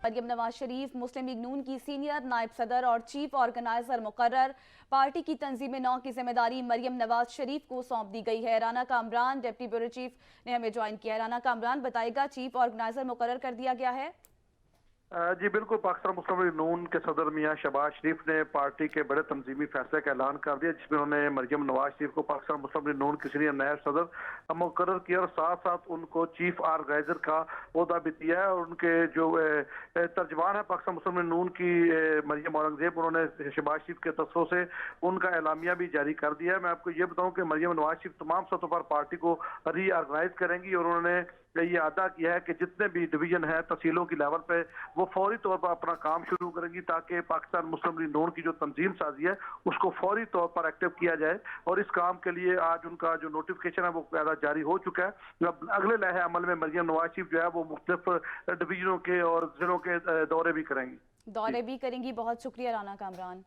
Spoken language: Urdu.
مریم نواز شریف مسلم لیگ نون کی سینئر نائب صدر اور چیف آرگنائزر مقرر۔ پارٹی کی تنظیم نو کی ذمہ داری مریم نواز شریف کو سونپ دی گئی ہے۔ Rana Kamran deputy bureau chief نے ہمیں جوائن کیا ہے۔ رانا کامران بتائے گا، چیف آرگنائزر مقرر کر دیا گیا ہے؟ جی بالکل، پاکستان مسلم لیگ نون کے صدر میاں شہباز شریف نے پارٹی کے بڑے تنظیمی فیصلے کا اعلان کر دیا، جس میں انہوں نے مریم نواز شریف کو پاکستان مسلم لیگ نون کی سینئر نائب صدر مقرر کیا اور ساتھ ساتھ ان کو چیف آرگنائزر کا عہدہ بھی دیا ہے۔ اور ان کے جو ترجمان ہے پاکستان مسلم لیگ نون کی مریم اورنگزیب، انہوں نے شہباز شریف کے تصور سے ان کا اعلامیہ بھی جاری کر دیا ہے۔ میں آپ کو یہ بتاؤں کہ مریم نواز شریف تمام سطحوں پر پارٹی کو ری آرگنائز کریں گی اور انہوں نے یہ ادا کیا ہے کہ جتنے بھی ڈویژن ہیں تحصیلوں کی لیول پہ وہ فوری طور پر اپنا کام شروع کریں گی، تاکہ پاکستان مسلم لیگ نون کی جو تنظیم سازی ہے اس کو فوری طور پر ایکٹیو کیا جائے۔ اور اس کام کے لیے آج ان کا جو نوٹیفکیشن ہے وہ جاری ہو چکا ہے۔ اب اگلے لائحہ عمل میں مریم نواز شریف جو ہے وہ مختلف ڈویژنوں کے اور ضلعوں کے دورے بھی کریں گی۔ دورے بھی کریں گی۔ بہت شکریہ رانا کامران۔